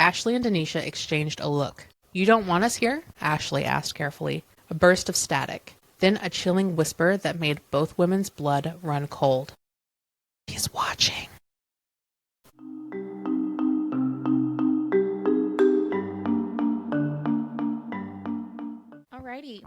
Ashley and Denisha exchanged a look. "You don't want us here?" Ashley asked carefully. A burst of static. Then a chilling whisper that made both women's blood run cold. "He's watching." Alrighty.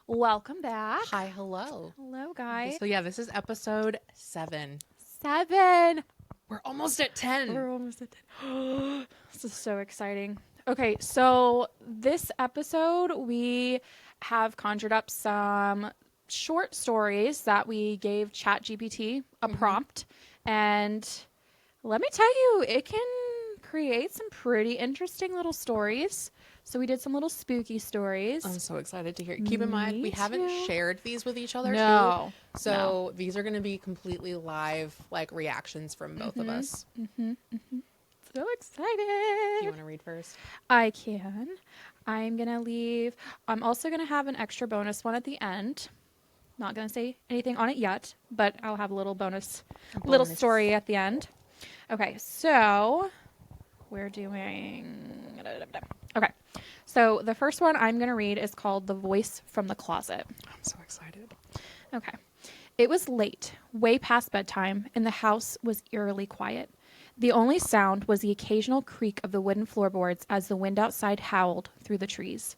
Welcome back. Hi, hello. Hello, guys. So yeah, this is episode 7. 7. We're almost at 10. We're almost at 10. This is so exciting. Okay, so this episode, we have conjured up some short stories that we gave ChatGPT a prompt. And let me tell you, it can create some pretty interesting little stories. So we did some little spooky stories. I'm so excited to hear it. Keep in mind, we haven't shared these with each other, No. too. So these are going to be completely live, like, reactions from both of us. So excited. Do you want to read first? I can. I'm going to leave. I'm also going to have an extra bonus one at the end. Not going to say anything on it yet, but I'll have a little bonus little story at the end. Okay, so we're doing... Okay, so the first one I'm going to read is called The Voice from the Closet. I'm so excited. Okay. It was late, way past bedtime, and the house was eerily quiet. The only sound was the occasional creak of the wooden floorboards as the wind outside howled through the trees.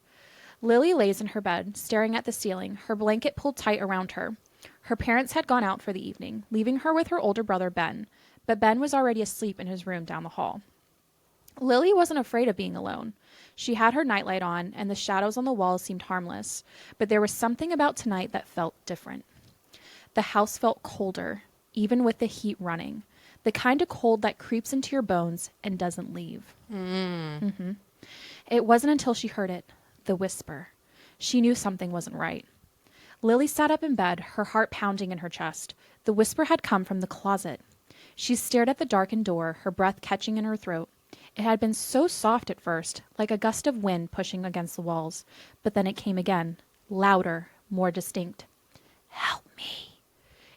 Lily lays in her bed, staring at the ceiling, her blanket pulled tight around her. Her parents had gone out for the evening, leaving her with her older brother, Ben, but Ben was already asleep in his room down the hall. Lily wasn't afraid of being alone. She had her nightlight on, and the shadows on the walls seemed harmless, but there was something about tonight that felt different. The house felt colder, even with the heat running. The kind of cold that creeps into your bones and doesn't leave. It wasn't until she heard it, the whisper. She knew something wasn't right. Lily sat up in bed, her heart pounding in her chest. The whisper had come from the closet. She stared at the darkened door, her breath catching in her throat. It had been so soft at first, like a gust of wind pushing against the walls, but then it came again, louder, more distinct. "Help me."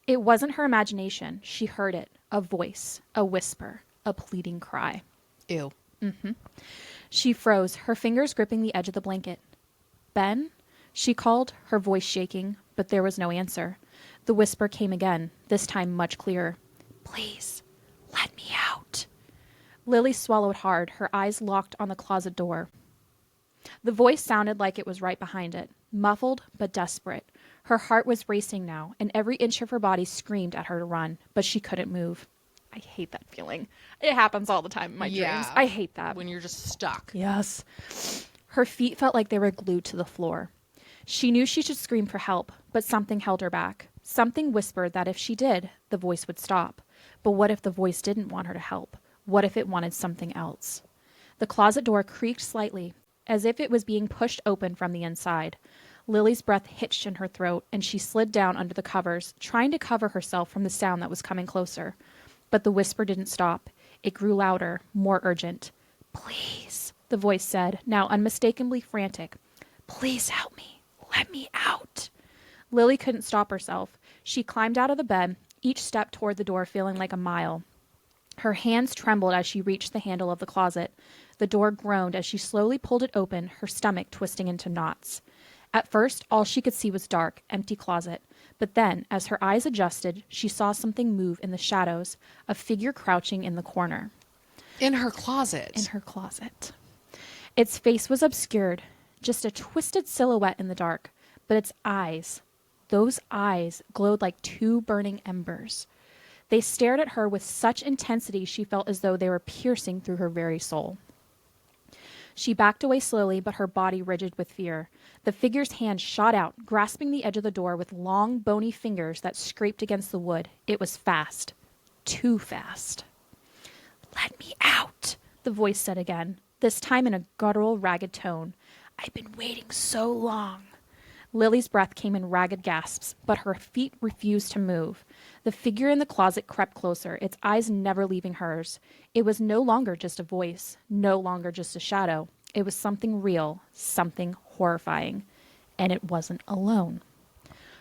It wasn't her imagination. She heard it, a voice, a whisper, a pleading cry. Ew. She froze, her fingers gripping the edge of the blanket. "Ben?" She called, her voice shaking, but there was no answer. The whisper came again, this time much clearer. "Please, let me out." Lily swallowed hard, her eyes locked on the closet door. The voice sounded like it was right behind it, muffled but desperate. Her heart was racing now, and every inch of her body screamed at her to run, but she couldn't move. I hate that feeling. It happens all the time in my dreams. I hate that. When you're just stuck. Yes. Her feet felt like they were glued to the floor. She knew she should scream for help, but something held her back. Something whispered that if she did, the voice would stop. But what if the voice didn't want her to help? What if it wanted something else? The closet door creaked slightly, as if it was being pushed open from the inside. Lily's breath hitched in her throat, and she slid down under the covers, trying to cover herself from the sound that was coming closer. But the whisper didn't stop. It grew louder, more urgent. "Please," the voice said, now unmistakably frantic. "Please help me. Let me out." Lily couldn't stop herself. She climbed out of the bed, each step toward the door feeling like a mile. Her hands trembled as she reached the handle of the closet. The door groaned as she slowly pulled it open, her stomach twisting into knots. At first, all she could see was dark, empty closet. But then, as her eyes adjusted, she saw something move in the shadows, a figure crouching in the corner. In her closet. In her closet. Its face was obscured, just a twisted silhouette in the dark. But its eyes, those eyes, glowed like two burning embers. They stared at her with such intensity she felt as though they were piercing through her very soul. She backed away slowly, but her body rigid with fear. The figure's hand shot out, grasping the edge of the door with long, bony fingers that scraped against the wood. It was fast. Too fast. "Let me out," the voice said again, this time in a guttural, ragged tone. "I've been waiting so long." Lily's breath came in ragged gasps, but her feet refused to move. The figure in the closet crept closer, its eyes never leaving hers. It was no longer just a voice, no longer just a shadow. It was something real, something horrifying. And it wasn't alone.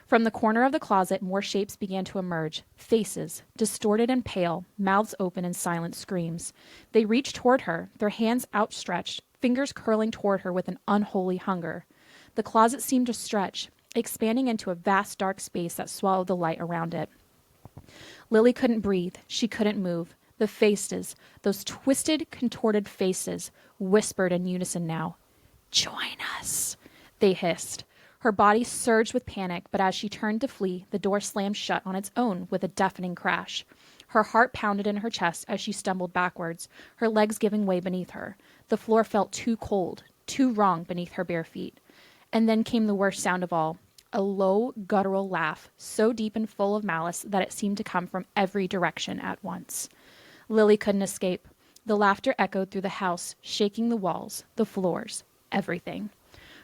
From the corner of the closet, more shapes began to emerge. Faces, distorted and pale, mouths open in silent screams. They reached toward her, their hands outstretched, fingers curling toward her with an unholy hunger. The closet seemed to stretch, expanding into a vast dark space that swallowed the light around it. Lily couldn't breathe. She couldn't move. The faces, those twisted, contorted faces, whispered in unison now. "Join us," they hissed. Her body surged with panic, but as she turned to flee, the door slammed shut on its own with a deafening crash. Her heart pounded in her chest as she stumbled backwards, her legs giving way beneath her. The floor felt too cold, too wrong beneath her bare feet. And then came the worst sound of all, a low, guttural laugh, so deep and full of malice that it seemed to come from every direction at once. Lily couldn't escape. The laughter echoed through the house, shaking the walls, the floors, everything.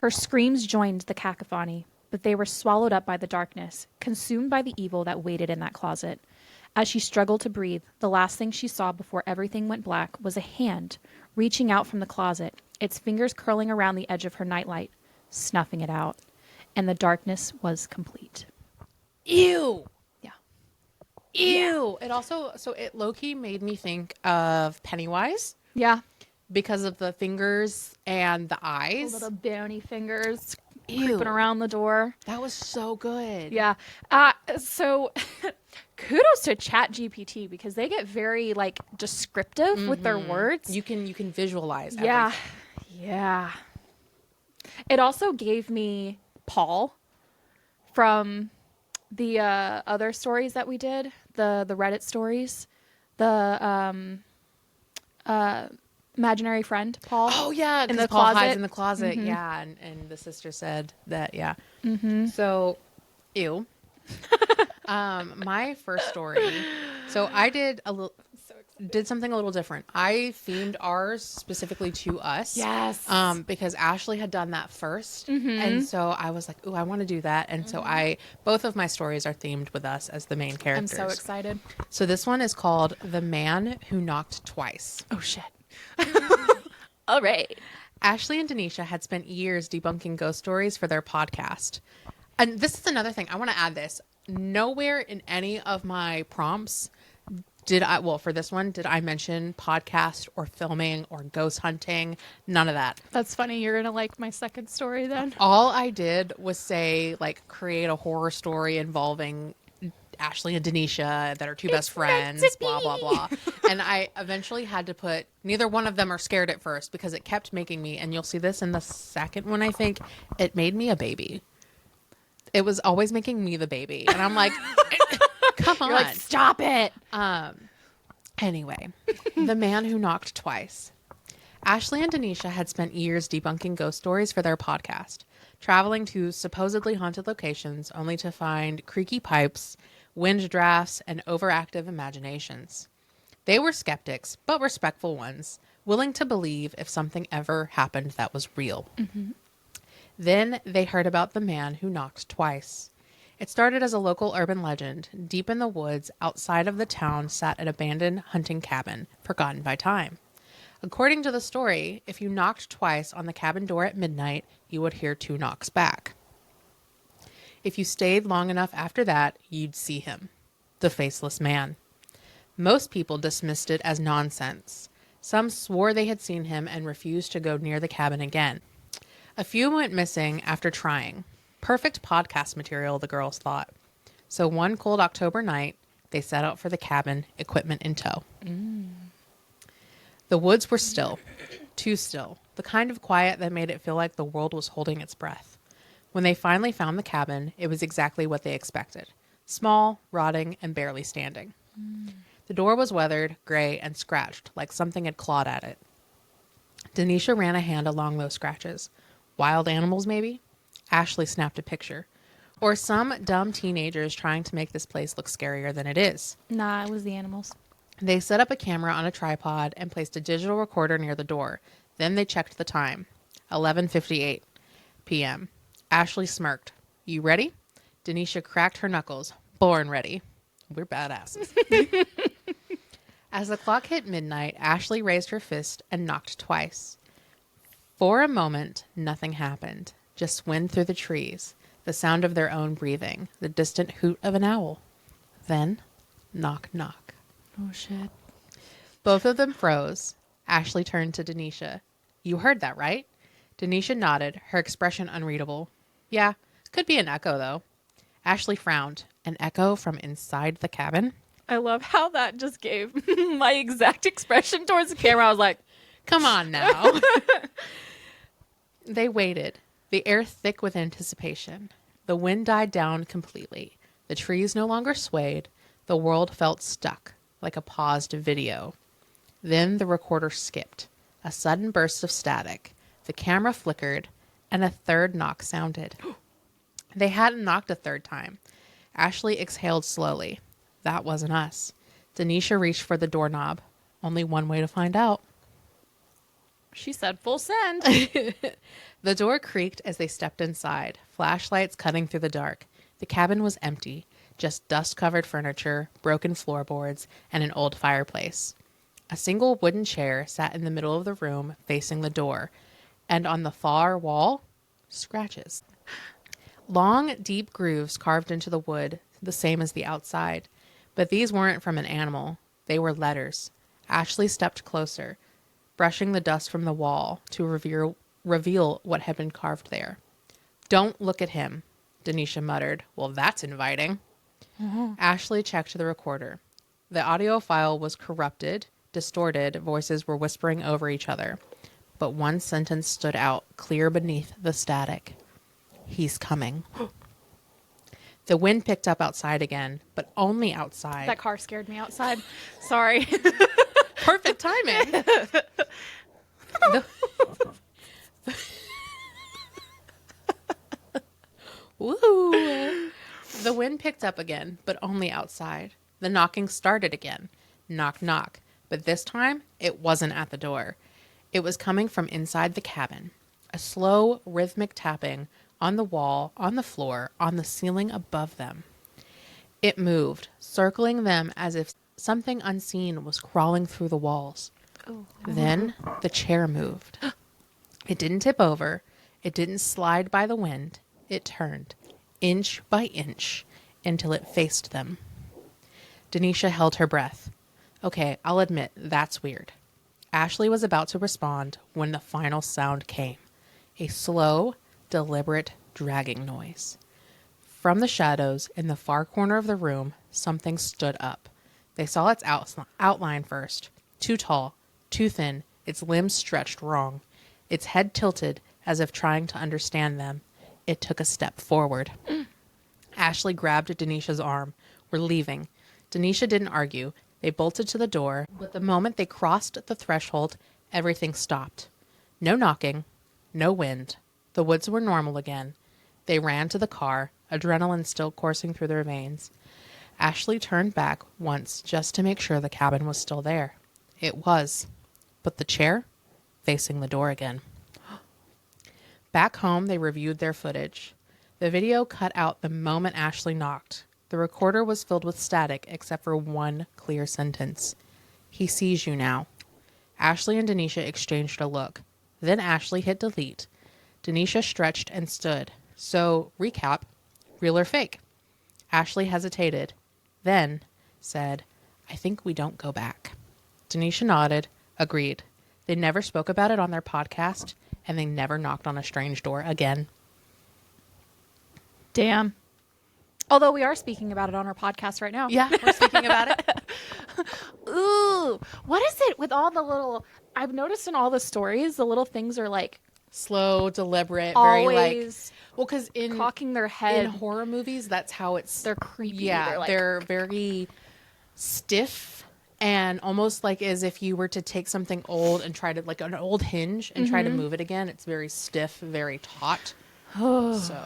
Her screams joined the cacophony, but they were swallowed up by the darkness, consumed by the evil that waited in that closet. As she struggled to breathe, the last thing she saw before everything went black was a hand reaching out from the closet, its fingers curling around the edge of her nightlight, snuffing it out. And the darkness was complete. Ew. Yeah. Ew. It also, so it low-key made me think of Pennywise Yeah. because of the fingers and the eyes. Little bony fingers Ew. creeping around the door. That was so good. Yeah. So kudos to ChatGPT because they get very like descriptive with their words. You can visualize Yeah. everything. Yeah. It also gave me Paul from the other stories that we did, the Reddit stories, the imaginary friend Paul. Oh yeah, in the Paul closet. hides in the closet. Yeah, and the sister said that. Yeah. So, ew. My first story. So I did something a little different. I themed ours specifically to us. Yes. Because Ashley had done that 1st, and so I was like, "Ooh, I want to do that." And so both of my stories are themed with us as the main I'm characters. so excited. So this one is called "The Man Who Knocked Twice." Oh shit. All right. Ashley and Denisha had spent years debunking ghost stories for their podcast. And this is another thing. I want to add this. Nowhere in any of my prompts for this one, did I mention podcast or filming or ghost hunting? None of that. That's funny. You're going to like my second story then. All I did was say, like, create a horror story involving Ashley and Denisha that are two best friends, blah, blah, blah. And I eventually had to put, neither one of them are scared at first because it kept making me, and you'll see this in the second one, I think, it made me a baby. It was always making me the baby. And I'm like, come on. You're like, stop it. Anyway, The Man Who Knocked Twice. Ashley and Denisha had spent years debunking ghost stories for their podcast, traveling to supposedly haunted locations only to find creaky pipes, wind drafts, and overactive imaginations. They were skeptics, but respectful ones, willing to believe if something ever happened that was real. Then they heard about the man who knocked twice. It started as a local urban legend. Deep in the woods, outside of the town, sat an abandoned hunting cabin, forgotten by time. According to the story, if you knocked twice on the cabin door at midnight, you would hear 2 knocks back. If you stayed long enough after that, you'd see him, the faceless man. Most people dismissed it as nonsense. Some swore they had seen him and refused to go near the cabin again. A few went missing after trying. Perfect podcast material, the girls thought. So one cold October night, they set out for the cabin, equipment in tow. The woods were still, too still, the kind of quiet that made it feel like the world was holding its breath. When they finally found the cabin, it was exactly what they expected. Small, rotting, and barely standing. The door was weathered, gray, and scratched, like something had clawed at it. Denisha ran a hand along those scratches. Wild animals, maybe? Ashley snapped a picture. Or some dumb teenagers trying to make this place look scarier than it is. Nah, it was the animals. They set up a camera on a tripod and placed a digital recorder near the door. Then they checked the time. 11:58 p.m. Ashley smirked. You ready? Denisha cracked her knuckles. Born ready. We're badasses. As the clock hit midnight, Ashley raised her fist and knocked twice. For a moment, nothing happened. Just wind through the trees. the sound of their own breathing, the distant hoot of an owl. Then, knock, knock. Oh, shit. Both of them froze. Ashley turned to Denisha. You heard that, right? Denisha nodded, her expression unreadable. Yeah, could be an echo, though. Ashley frowned. An echo from inside the cabin? I love how that just gave my exact expression towards the camera. I was like, come on now. They waited, the air thick with anticipation. The wind died down completely. The trees no longer swayed. The world felt stuck, like a paused video. Then the recorder skipped. A sudden burst of static. The camera flickered, and a third knock sounded. They hadn't knocked a third time. Ashley exhaled slowly. That wasn't us. Denisha reached for the doorknob. Only one way to find out. she said full send. The door creaked as they stepped inside, flashlights cutting through the dark. The cabin was empty, just dust-covered furniture, broken floorboards, and an old fireplace. A single wooden chair sat in the middle of the room, facing the door, and on the far wall, scratches. Long, deep grooves carved into the wood, the same as the outside. But these weren't from an animal. They were letters. Ashley stepped closer, brushing the dust from the wall to reveal what had been carved there. Don't look at him, Denisha muttered. Well, that's inviting. Ashley checked the recorder. The audio file was corrupted, distorted, voices were whispering over each other. But one sentence stood out, clear beneath the static. He's coming. The wind picked up outside again, but only outside. That car scared me outside. Sorry. Perfect timing. Woo! The wind picked up again, but only outside. The knocking started again. Knock, knock. But this time, it wasn't at the door. It was coming from inside the cabin. A slow, rhythmic tapping on the wall, on the floor, on the ceiling above them. It moved, circling them as if something unseen was crawling through the walls. Oh. Then the chair moved. It didn't tip over. It didn't slide by the wind. It turned, inch by inch, until it faced them. Denisha held her breath. Okay, I'll admit, that's weird. Ashley was about to respond when the final sound came. A slow, deliberate dragging noise. From the shadows in the far corner of the room, something stood up. They saw its outline first. Too tall, too thin, its limbs stretched wrong. Its head tilted as if trying to understand them. It took a step forward. Ashley grabbed Denisha's arm. We're leaving. Denisha didn't argue. They bolted to the door, but the moment they crossed the threshold, everything stopped. No knocking, no wind. The woods were normal again. They ran to the car, adrenaline still coursing through their veins. Ashley turned back once just to make sure the cabin was still there. It was. But the chair? Facing the door again. Back home, they reviewed their footage. The video cut out the moment Ashley knocked. The recorder was filled with static except for one clear sentence. He sees you now. Ashley and Denisha exchanged a look. Then Ashley hit delete. Denisha stretched and stood. So, recap, real or fake? Ashley hesitated, then said, I think we don't go back. Denisha nodded, agreed. They never spoke about it on their podcast, and they never knocked on a strange door again. Damn. Although we are speaking about it on our podcast right now. Yeah, we're speaking about it. Ooh, what is it with all the little, I've noticed in all the stories, the little things are like Slow, deliberate, always very like, well, because in cocking their head. in horror movies, that's how it's. They're creepy. Yeah, they're very stiff and almost like as if you were to take something old and try to, like an old hinge and try to move it again. It's very stiff, very taut. So,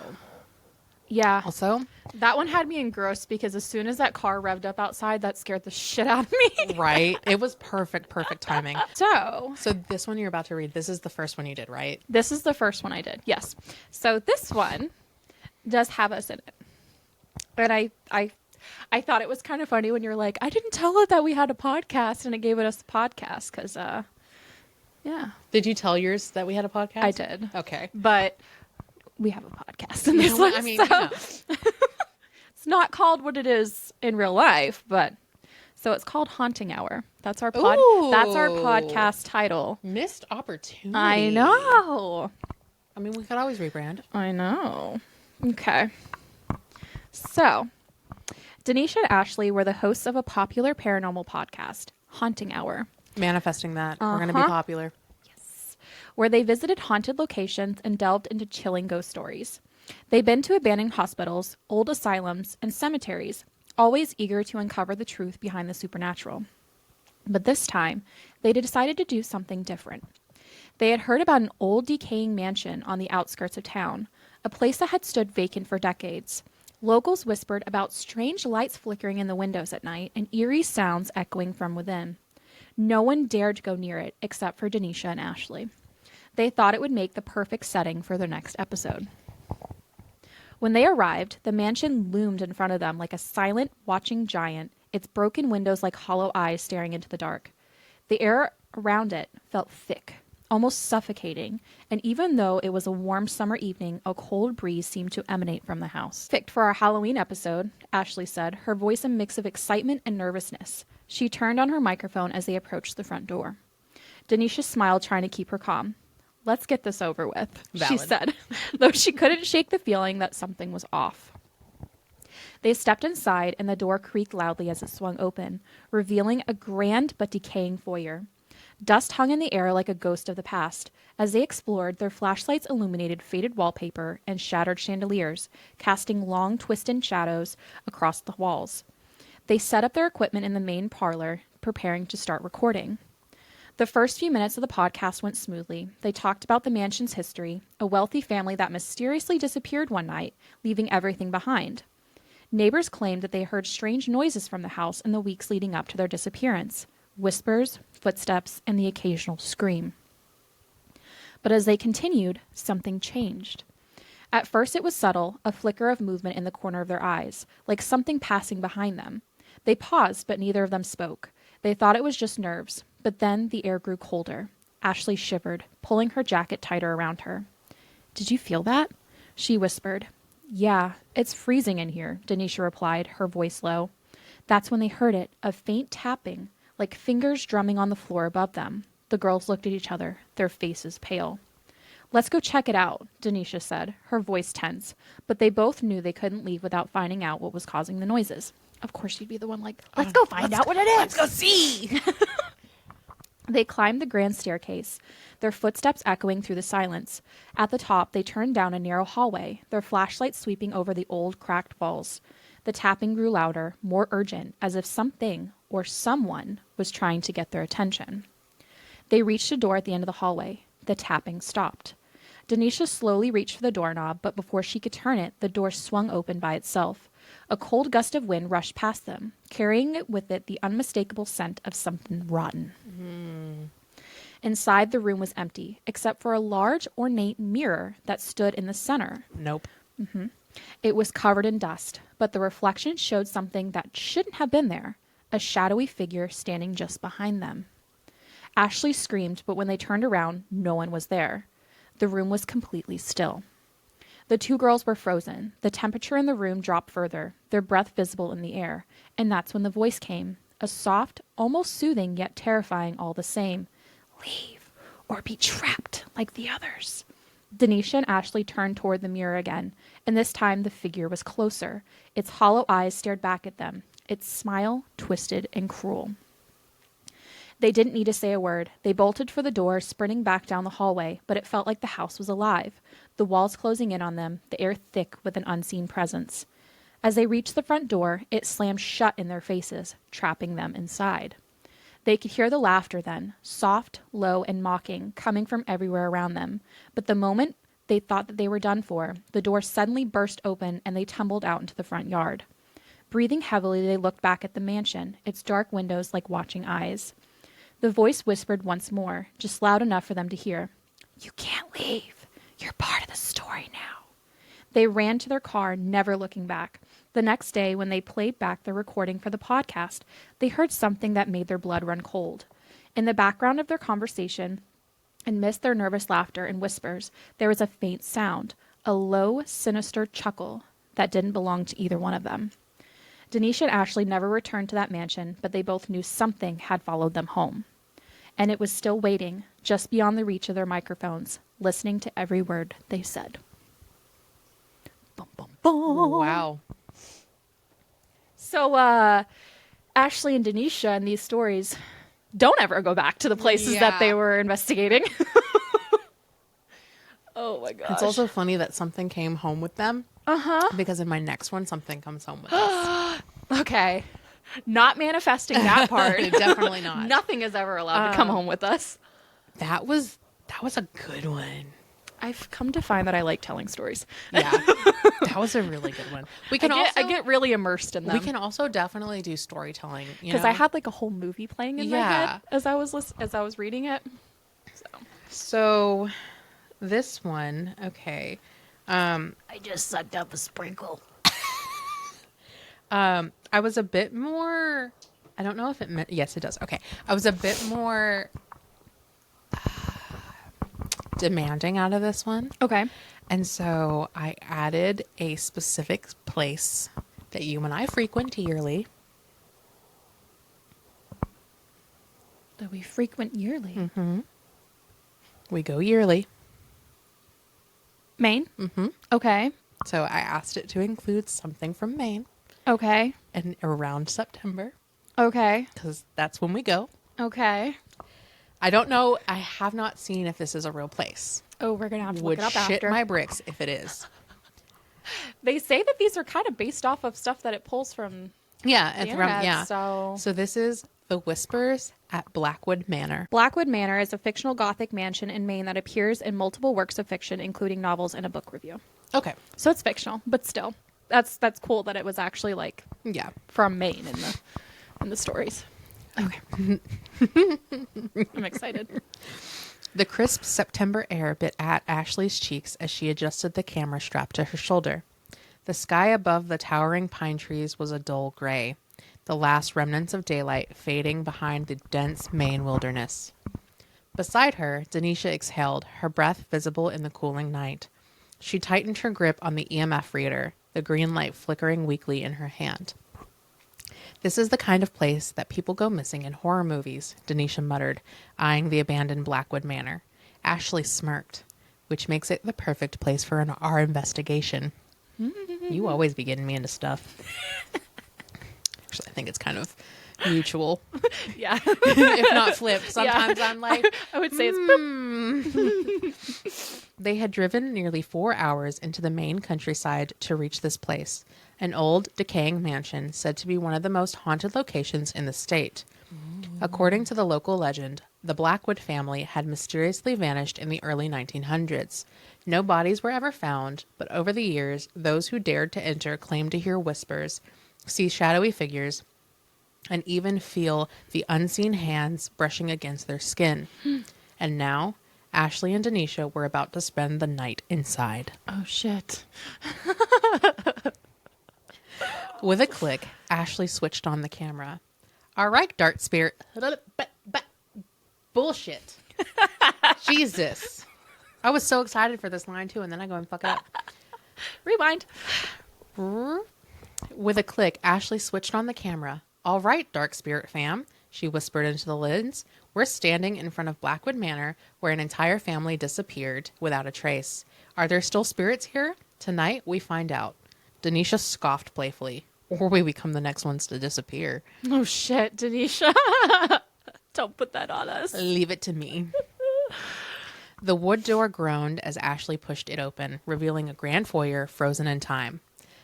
yeah. also, That one had me engrossed because as soon as that car revved up outside, that scared the shit out of me. right? It was perfect timing. So this one you're about to read, this is the first one you did, right? this is the first one I did. Yes. So this one does have us in it. And I thought it was kind of funny when you're like, I didn't tell it that we had a podcast and it gave us a podcast because, yeah. Did you tell yours that we had a podcast? I did. Okay. But we have a podcast in this Yeah, one. I mean, so you know. it's not called what it is in real life, but so it's called Haunting Hour. That's our That's our Ooh. podcast title. Missed opportunity. I know. I mean, we could always rebrand. I know. Okay. So, Denisha and Ashley were the hosts of a popular paranormal podcast, Haunting Hour, Manifesting that. We're going to be popular. where they visited haunted locations and delved into chilling ghost stories. They've been to abandoned hospitals, old asylums, and cemeteries, always eager to uncover the truth behind the supernatural. But this time, they decided to do something different. They had heard about an old decaying mansion on the outskirts of town, a place that had stood vacant for decades. Locals whispered about strange lights flickering in the windows at night and eerie sounds echoing from within. No one dared to go near it except for Denisha and Ashley. They thought it would make the perfect setting for their next episode. When they arrived, the mansion loomed in front of them like a silent, watching giant, its broken windows like hollow eyes staring into the dark. The air around it felt thick, almost suffocating, and even though it was a warm summer evening, a cold breeze seemed to emanate from the house. Perfect for our Halloween episode, Ashley said, her voice a mix of excitement and nervousness. She turned on her microphone as they approached the front door. Denisha smiled, trying to keep her calm. Let's get this over with, she said, though she couldn't shake the feeling that something was off. They stepped inside, and the door creaked loudly as it swung open, revealing a grand but decaying foyer. Dust hung in the air like a ghost of the past. As they explored, their flashlights illuminated faded wallpaper and shattered chandeliers, casting long, twisted shadows across the walls. They set up their equipment in the main parlor, preparing to start recording. The first few minutes of the podcast went smoothly. They talked about the mansion's history, a wealthy family that mysteriously disappeared one night, leaving everything behind. Neighbors claimed that they heard strange noises from the house in the weeks leading up to their disappearance. Whispers, footsteps, and the occasional scream. But as they continued, something changed. At first it was subtle, a flicker of movement in the corner of their eyes, like something passing behind them. They paused, but neither of them spoke. They thought it was just nerves, but then the air grew colder. Ashley shivered, pulling her jacket tighter around her. "Did you feel that?" she whispered. "Yeah, it's freezing in here," Denisha replied, her voice low. That's when they heard it, a faint tapping, like fingers drumming on the floor above them. The girls looked at each other, their faces pale. "Let's go check it out," Denisha said, her voice tense, but they both knew they couldn't leave without finding out what was causing the noises. Of course she'd be the one like, let's go find out what it is. Let's go see. They climbed the grand staircase, their footsteps echoing through the silence. At the top, they turned down a narrow hallway, their flashlights sweeping over the old, cracked walls. The tapping grew louder, more urgent, as if something or someone was trying to get their attention. They reached a door at the end of the hallway. The tapping stopped. Denisha slowly reached for the doorknob, but before she could turn it, the door swung open by itself. A cold gust of wind rushed past them, carrying with it the unmistakable scent of something rotten. Inside, the room was empty, except for a large, ornate mirror that stood in the center. Nope. It was covered in dust, but the reflection showed something that shouldn't have been there, a shadowy figure standing just behind them. Ashley screamed, but when they turned around, no one was there. The room was completely still. The two girls were frozen. The temperature in the room dropped further, their breath visible in the air, and that's when the voice came, a soft, almost soothing, yet terrifying all the same. "Leave, or be trapped like the others." Denisha and Ashley turned toward the mirror again, and this time the figure was closer. Its hollow eyes stared back at them, its smile twisted and cruel. They didn't need to say a word. They bolted for the door, sprinting back down the hallway, but it felt like the house was alive, the walls closing in on them, the air thick with an unseen presence. As they reached the front door, it slammed shut in their faces, trapping them inside. They could hear the laughter then, soft, low, and mocking, coming from everywhere around them. But the moment they thought that they were done for, the door suddenly burst open and they tumbled out into the front yard. Breathing heavily, they looked back at the mansion, its dark windows like watching eyes. The voice whispered once more, just loud enough for them to hear. "You can't leave. You're part of the story now." They ran to their car, never looking back. The next day, when they played back the recording for the podcast, they heard something that made their blood run cold. In the background of their conversation, amidst their nervous laughter and whispers, there was a faint sound, a low, sinister chuckle that didn't belong to either one of them. Denisha and Ashley never returned to that mansion, but they both knew something had followed them home. And it was still waiting, just beyond the reach of their microphones, listening to every word they said. Bum, bum, bum. Wow. So, Ashley and Denisha in these stories don't ever go back to the places that they were investigating. Oh my gosh. It's also funny that something came home with them. Uh-huh. Because in my next one, something comes home with us. Okay. Not manifesting that part. Definitely not. Nothing is ever allowed to come home with us. That was a good one. I've come to find that I like telling stories. Yeah. That was a really good one. I get really immersed in them. We can also definitely do storytelling. Because I had like a whole movie playing in my head as I was reading it. So this one, okay. I just sucked up a sprinkle. I was a bit more, I don't know if it meant, yes, it does. Okay. I was a bit more demanding out of this one. Okay. And so I added a specific place that you and I frequent yearly. That we frequent yearly. Mm-hmm. We go yearly. Maine? Mm-hmm. Okay. So I asked it to include something from Maine. Okay. And around September. Okay. Because that's when we go. Okay. I don't know. I have not seen if this is a real place. Oh, we're going to have to Would look it up shit after. my bricks if it is. They say that these are kind of based off of stuff that it pulls from Yeah. the internet, yeah. So this is The Whispers at Blackwood Manor. Blackwood Manor is a fictional Gothic mansion in Maine that appears in multiple works of fiction, including novels and a book review. Okay. So it's fictional, but still, that's cool that it was actually like Yeah. from Maine in the stories. Okay. I'm excited. The crisp September air bit at Ashley's cheeks as she adjusted the camera strap to her shoulder. The sky above the towering pine trees was a dull gray, the last remnants of daylight fading behind the dense Maine wilderness. Beside her, Denisha exhaled, her breath visible in the cooling night. She tightened her grip on the EMF reader, the green light flickering weakly in her hand. This is the kind of place that people go missing in horror movies, Denisha muttered, eyeing the abandoned Blackwood Manor. Ashley smirked, which makes it the perfect place for our investigation. You always be getting me into stuff. Actually, I think it's kind of mutual. Yeah. If not flipped. Sometimes I'm like, I would say it's They had driven nearly 4 hours into the Maine countryside to reach this place, an old, decaying mansion said to be one of the most haunted locations in the state. According to the local legend, the Blackwood family had mysteriously vanished in the early 1900s. No bodies were ever found, but over the years, those who dared to enter claimed to hear whispers, see shadowy figures, and even feel the unseen hands brushing against their skin. And now, Ashley and Denisha were about to spend the night inside. oh shit. With a click, Ashley switched on the camera. All right, Dart Spirit. Bullshit. Jesus. I was so excited for this line, too, and then I go and fuck it up. Rewind. With a click, Ashley switched on the camera. All right, Dark Spirit fam, she whispered into the lens. We're standing in front of Blackwood Manor, where an entire family disappeared without a trace. Are there still spirits here? Tonight, we find out. Denisha scoffed playfully. Or we become the next ones to disappear. Oh shit, Denisha. Don't put that on us. Leave it to me. The wood door groaned as Ashley pushed it open, revealing a grand foyer frozen in time.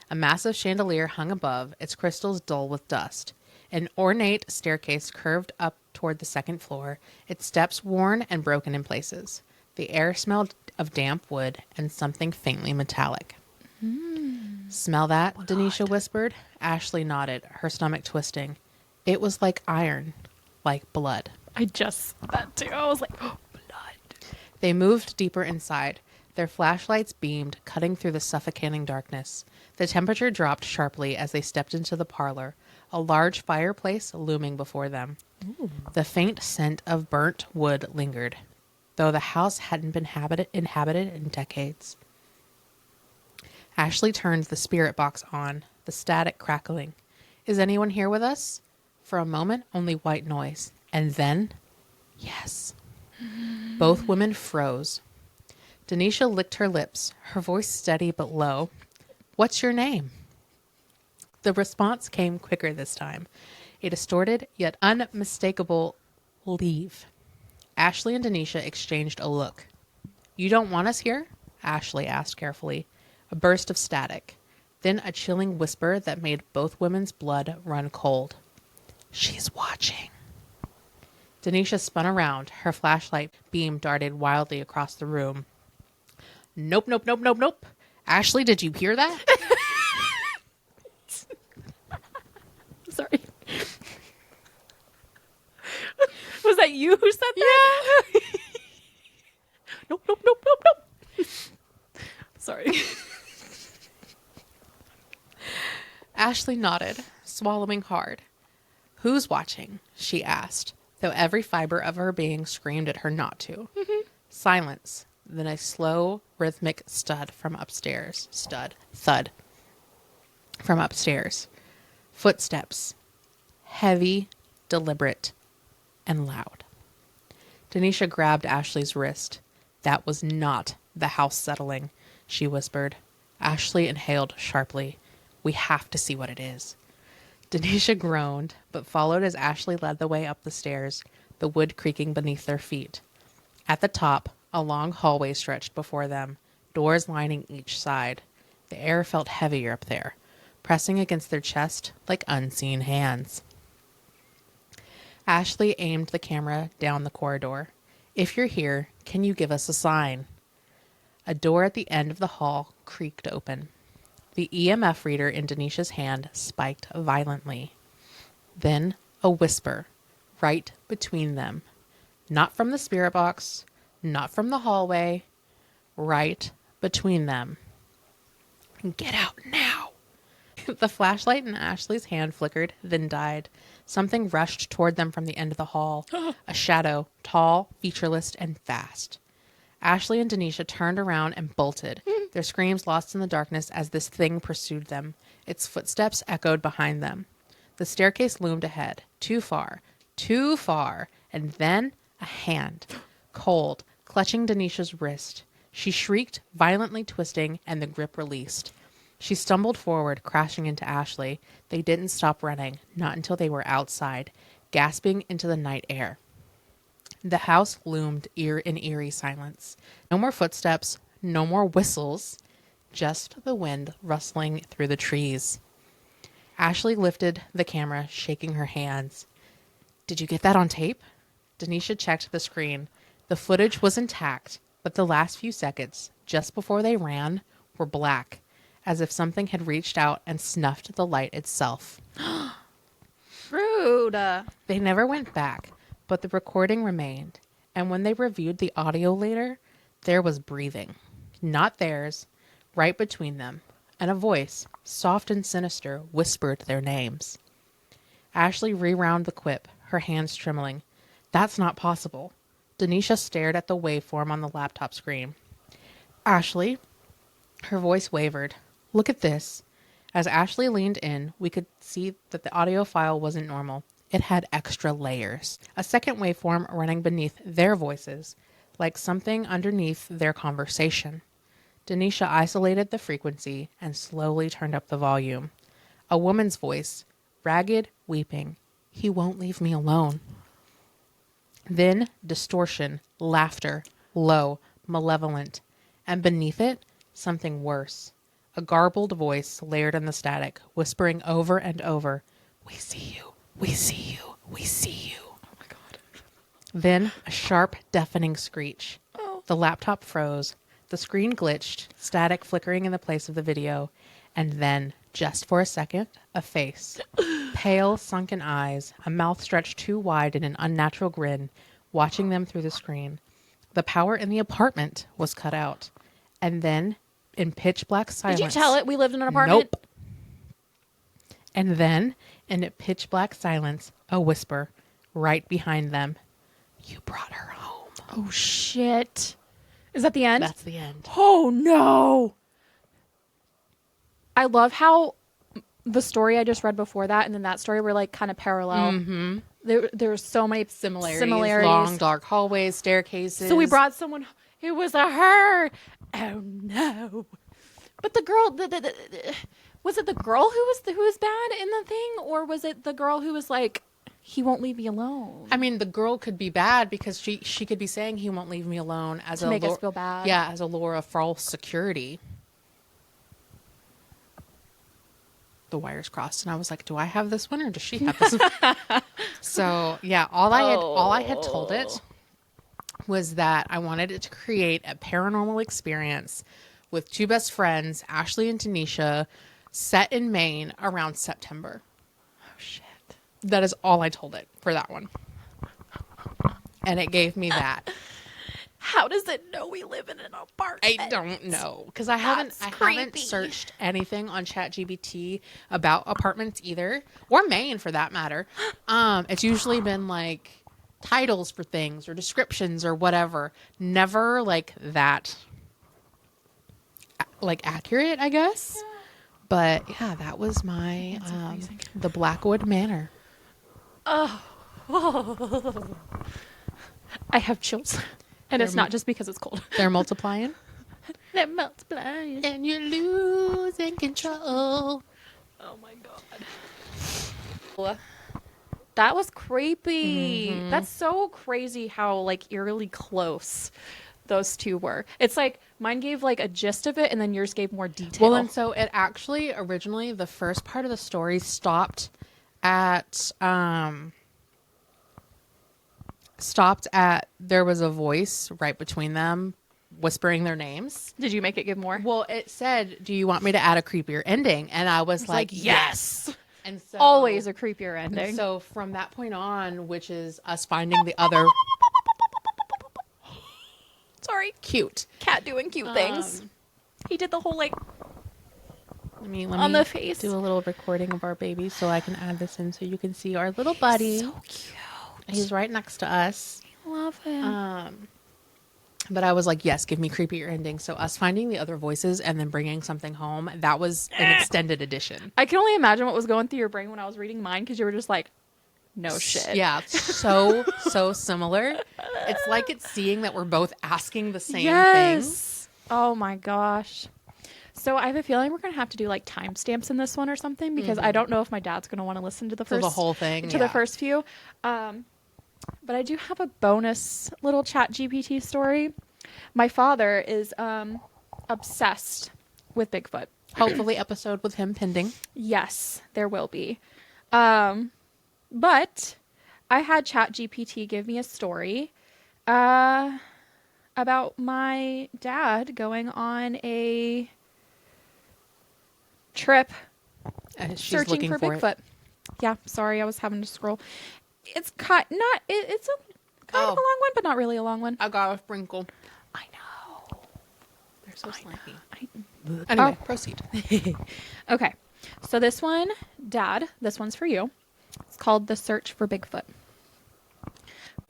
A massive chandelier hung above, its crystals dull with dust. An ornate staircase curved up toward the second floor, its steps worn and broken in places. The air smelled of damp wood and something faintly metallic. Smell that? Denisha whispered. Ashley nodded, her stomach twisting. It was like iron, like blood. I just said that too. I was like, oh, blood. They moved deeper inside. Their flashlights beamed, cutting through the suffocating darkness. The temperature dropped sharply as they stepped into the parlor, a large fireplace looming before them. Ooh. The faint scent of burnt wood lingered, though the house hadn't been inhabited in decades. Ashley turned the spirit box on, the static crackling. Is anyone here with us? For a moment, only white noise. And then, yes. Both women froze. Denisha licked her lips, her voice steady but low. What's your name? The response came quicker this time. A distorted yet unmistakable leave. Ashley and Denisha exchanged a look. You don't want us here? Ashley asked carefully. A burst of static. Then a chilling whisper that made both women's blood run cold. She's watching. Denisha spun around. Her flashlight beam darted wildly across the room. Nope, nope, nope, nope, nope. Ashley, did you hear that? Sorry. Was that you who said that? Yeah. Nope, nope, nope, nope, nope. Sorry. Ashley nodded, swallowing hard. Who's watching? She asked, though every fiber of her being screamed at her not to. Silence, then a slow, rhythmic stud from upstairs. Thud. From upstairs. Footsteps. Heavy, deliberate, and loud. Denisha grabbed Ashley's wrist. That was not the house settling, she whispered. Ashley inhaled sharply. We have to see what it is. Denisha groaned, but followed as Ashley led the way up the stairs, the wood creaking beneath their feet. At the top, a long hallway stretched before them, doors lining each side. The air felt heavier up there, pressing against their chest like unseen hands. Ashley aimed the camera down the corridor. If you're here, can you give us a sign? A door at the end of the hall creaked open. The EMF reader in Denisha's hand spiked violently. Then a whisper, right between them. Not from the spirit box, not from the hallway, right between them. Get out now. The flashlight in Ashley's hand flickered, then died. Something rushed toward them from the end of the hall. A shadow, tall, featureless, and fast. Ashley and Denisha turned around and bolted, their screams lost in the darkness as this thing pursued them. Its footsteps echoed behind them. The staircase loomed ahead, too far, and then a hand, cold, clutching Denisha's wrist. She shrieked, violently twisting, and the grip released. She stumbled forward, crashing into Ashley. They didn't stop running, not until they were outside, gasping into the night air. The house loomed in eerie silence. No more footsteps, no more whistles, just the wind rustling through the trees. Ashley lifted the camera, shaking her hands. Did you get that on tape? Denisha checked the screen. The footage was intact, but the last few seconds, just before they ran, were black, as if something had reached out and snuffed the light itself. Rude. They never went back, but the recording remained, and when they reviewed the audio later, there was breathing. Not theirs, right between them, and a voice, soft and sinister, whispered their names. Ashley rewound the clip, her hands trembling. That's not possible. Denisha stared at the waveform on the laptop screen. Ashley, her voice wavered. Look at this. As Ashley leaned in, we could see that the audio file wasn't normal. It had extra layers. A second waveform running beneath their voices, like something underneath their conversation. Denisha isolated the frequency and slowly turned up the volume. A woman's voice, ragged, weeping. He won't leave me alone. Then distortion, laughter, low, malevolent. And beneath it, something worse. A garbled voice layered in the static, whispering over and over, "We see you, we see you, we see you." Oh my God. Then a sharp, deafening screech. Oh. The laptop froze. The screen glitched, static flickering in the place of the video. And then, just for a second, a face. Pale, sunken eyes, a mouth stretched too wide in an unnatural grin, watching them through the screen. The power in the apartment was cut out. And then, in pitch black silence... Did you tell it we lived in an apartment? Nope. And then, in pitch black silence, a whisper, right behind them. You brought her home. Oh, shit. Is that the end? That's the end. Oh, no. I love how the story I just read before that and then that story were like kind of parallel. Mm-hmm. There's so many similarities. Long, dark hallways, staircases. So we brought someone. It was a her. Oh no! But the girl, was it the girl who was bad in the thing, or was it the girl who was like, he won't leave me alone? I mean, the girl could be bad because she could be saying he won't leave me alone as To make us feel bad. Yeah, as a lure of false security. The wires crossed, and I was like, "Do I have this one, or does she have this one?" So yeah, all I had told it was that I wanted it to create a paranormal experience with two best friends, Ashley and Tanisha, set in Maine around September. Oh shit! That is all I told it for that one, and it gave me that. How does it know we live in an apartment? I don't know because I haven't searched anything on ChatGPT about apartments either, or Maine for that matter. It's usually been like titles for things or descriptions or whatever. Never like that, like accurate, I guess. Yeah. But yeah, that was my the Blackwood Manor. Oh, I have chills. And it's not just because it's cold. They're multiplying. They're multiplying. And you're losing control. Oh my god. That was creepy. Mm-hmm. That's so crazy how like eerily close those two were. It's like mine gave like a gist of it and then yours gave more detail. Well, and so it actually originally the first part of the story stopped at there was a voice right between them whispering their names. Did you make it give more? Well, it said, "Do you want me to add a creepier ending?" And I was like, yes. And so always a creepier ending. So from that point on, which is us finding the other sorry, cute cat doing cute things. He did the whole like let me on the face. Do a little recording of our baby so I can add this in so you can see our little buddy. So cute. He's right next to us. I love him. But I was like, yes, give me creepier ending. So us finding the other voices and then bringing something home, that was an extended edition. I can only imagine what was going through your brain when I was reading mine because you were just like, no shit. Yeah, so similar. It's like it's seeing that we're both asking the same thing. Oh my gosh. So I have a feeling we're going to have to do like timestamps in this one or something because I don't know if my dad's going to want to listen to the first the whole thing. To the first few. But I do have a bonus little ChatGPT story. My father is obsessed with Bigfoot. Hopefully episode with him pending. Yes, there will be. But I had ChatGPT give me a story about my dad going on a trip searching for Bigfoot. Yeah, sorry, I was having to scroll. It's it's a kind of a long one, but not really a long one. I got a sprinkle. I know. They're so slimy. Anyway, proceed. Okay. So this one, Dad, this one's for you. It's called The Search for Bigfoot.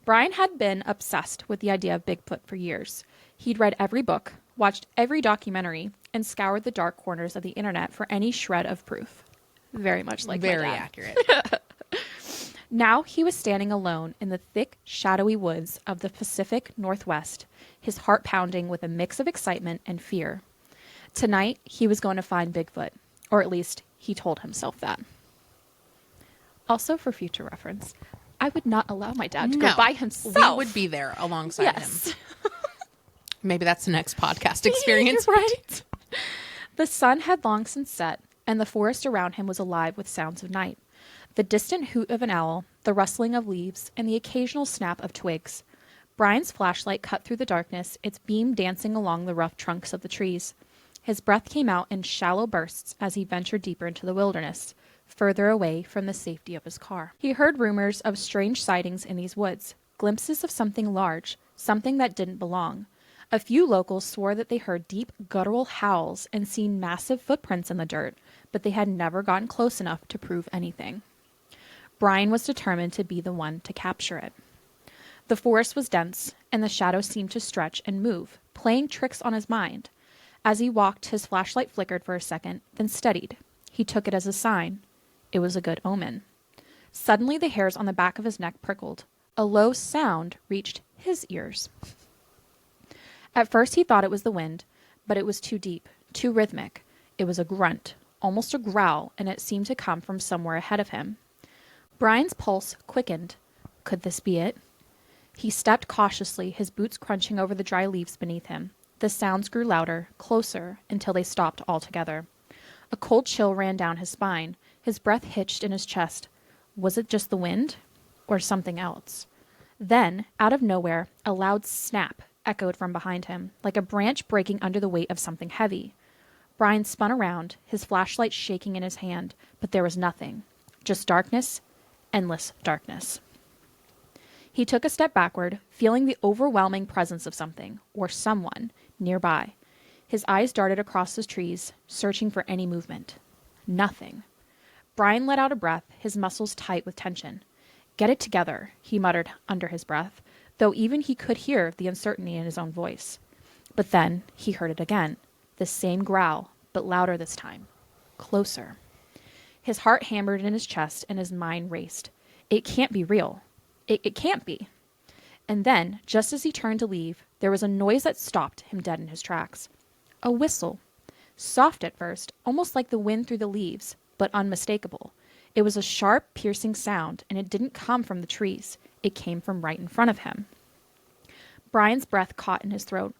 Brian had been obsessed with the idea of Bigfoot for years. He'd read every book, watched every documentary, and scoured the dark corners of the internet for any shred of proof. Very much like very my dad. Accurate. Now he was standing alone in the thick, shadowy woods of the Pacific Northwest, his heart pounding with a mix of excitement and fear. Tonight, he was going to find Bigfoot, or at least he told himself that. Also, for future reference, I would not allow my dad to go by himself. We would be there alongside him. Maybe that's the next podcast experience. Right? The sun had long since set, and the forest around him was alive with sounds of night. The distant hoot of an owl, the rustling of leaves, and the occasional snap of twigs. Brian's flashlight cut through the darkness, its beam dancing along the rough trunks of the trees. His breath came out in shallow bursts as he ventured deeper into the wilderness, further away from the safety of his car. He heard rumors of strange sightings in these woods, glimpses of something large, something that didn't belong. A few locals swore that they heard deep, guttural howls and seen massive footprints in the dirt, but they had never gotten close enough to prove anything. Brian was determined to be the one to capture it. The forest was dense, and the shadows seemed to stretch and move, playing tricks on his mind. As he walked, his flashlight flickered for a second, then steadied. He took it as a sign. It was a good omen. Suddenly, the hairs on the back of his neck prickled. A low sound reached his ears. At first, he thought it was the wind, but it was too deep, too rhythmic. It was a grunt, almost a growl, and it seemed to come from somewhere ahead of him. Brian's pulse quickened. Could this be it? He stepped cautiously, his boots crunching over the dry leaves beneath him. The sounds grew louder, closer, until they stopped altogether. A cold chill ran down his spine. His breath hitched in his chest. Was it just the wind? Or something else? Then, out of nowhere, a loud snap echoed from behind him, like a branch breaking under the weight of something heavy. Brian spun around, his flashlight shaking in his hand, but there was nothing. Just darkness, endless darkness. He took a step backward, feeling the overwhelming presence of something, or someone, nearby. His eyes darted across the trees, searching for any movement. Nothing. Brian let out a breath, his muscles tight with tension. Get it together, he muttered under his breath, though even he could hear the uncertainty in his own voice. But then he heard it again, the same growl, but louder this time. Closer. His heart hammered in his chest and his mind raced. It can't be real. It can't be. And then, just as he turned to leave, there was a noise that stopped him dead in his tracks. A whistle. Soft at first, almost like the wind through the leaves, but unmistakable. It was a sharp, piercing sound, and it didn't come from the trees. It came from right in front of him. Brian's breath caught in his throat.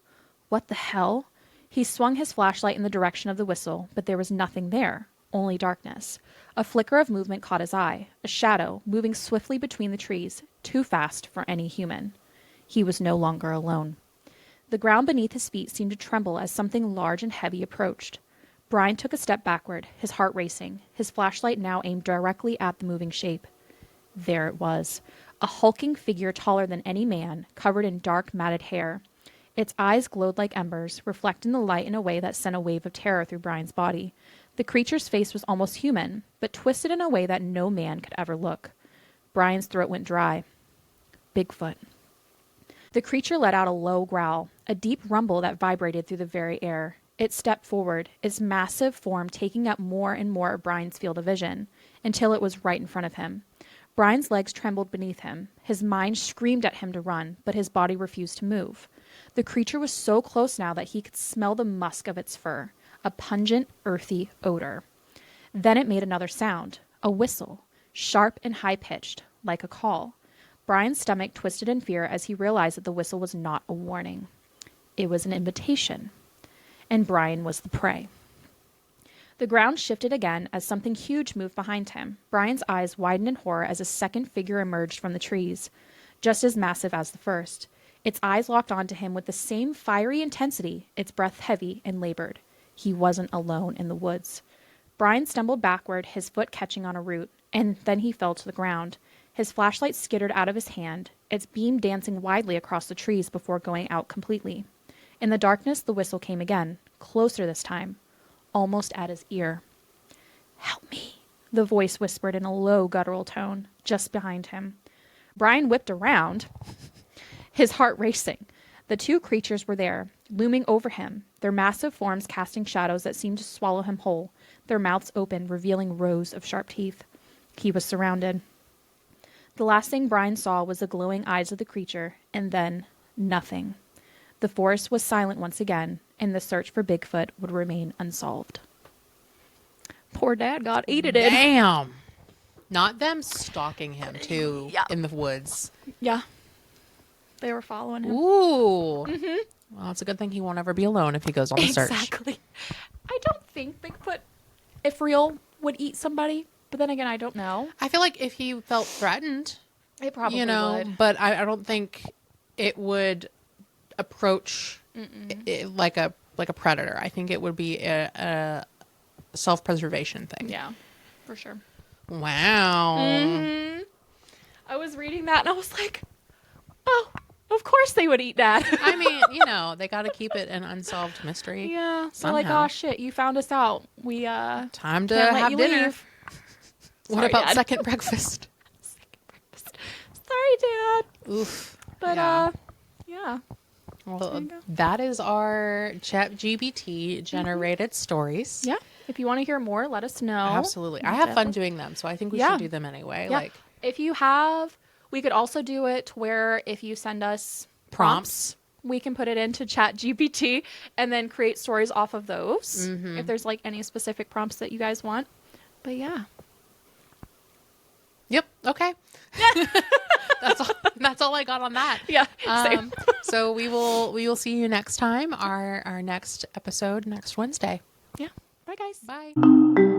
What the hell? He swung his flashlight in the direction of the whistle, but there was nothing there, only darkness. A flicker of movement caught his eye, a shadow moving swiftly between the trees, too fast for any human. He was no longer alone. The ground beneath his feet seemed to tremble as something large and heavy approached. Brian took a step backward, his heart racing, his flashlight now aimed directly at the moving shape. There it was, a hulking figure taller than any man, covered in dark, matted hair. Its eyes glowed like embers, reflecting the light in a way that sent a wave of terror through Brian's body. The creature's face was almost human, but twisted in a way that no man could ever look. Brian's throat went dry. Bigfoot. The creature let out a low growl, a deep rumble that vibrated through the very air. It stepped forward, its massive form taking up more and more of Brian's field of vision, until it was right in front of him. Brian's legs trembled beneath him. His mind screamed at him to run, but his body refused to move. The creature was so close now that he could smell the musk of its fur, a pungent, earthy odor. Then it made another sound, a whistle, sharp and high-pitched, like a call. Brian's stomach twisted in fear as he realized that the whistle was not a warning. It was an invitation. And Brian was the prey. The ground shifted again as something huge moved behind him. Brian's eyes widened in horror as a second figure emerged from the trees, just as massive as the first. Its eyes locked onto him with the same fiery intensity, its breath heavy and labored. He wasn't alone in the woods. Brian stumbled backward, his foot catching on a root, and then he fell to the ground. His flashlight skittered out of his hand, its beam dancing widely across the trees before going out completely. In the darkness, the whistle came again, closer this time, almost at his ear. "Help me," the voice whispered in a low, guttural tone, just behind him. Brian whipped around, his heart racing. The two creatures were there, looming over him, their massive forms casting shadows that seemed to swallow him whole, their mouths open, revealing rows of sharp teeth. He was surrounded. The last thing Brian saw was the glowing eyes of the creature, and then nothing. The forest was silent once again, and the search for Bigfoot would remain unsolved. Poor Dad got eaten. Damn. Not them stalking him, too, Yeah. in the woods. Yeah. They were following him. Ooh. Mm-hmm. Well, it's a good thing he won't ever be alone if he goes on the search. Exactly. I don't think Bigfoot, if real, would eat somebody. But then again, I don't know. I feel like if he felt threatened, It probably would. but I don't think it would approach it like a predator. I think it would be a self-preservation thing. Yeah, for sure. Wow. Mm-hmm. I was reading that and I was like, oh, of course they would eat that. I mean, they got to keep it an unsolved mystery. Yeah. So somehow. like, oh shit, you found us out. We time to can't let have you dinner. leave. What Sorry, about Dad. second breakfast? Sorry, Dad. Oof. But yeah. yeah. Well, that is our ChatGPT generated stories. Yeah. If you want to hear more, let us know. Absolutely. I have fun doing them, so I think we should do them anyway. Yeah. Like if you have, we could also do it where if you send us prompts, we can put it into ChatGPT and then create stories off of those. If there's like any specific prompts that you guys want. But yeah. Yep. Okay. That's all I got on that. Yeah. Same. So we will see you next time. Our next episode next Wednesday. Yeah. Bye guys. Bye.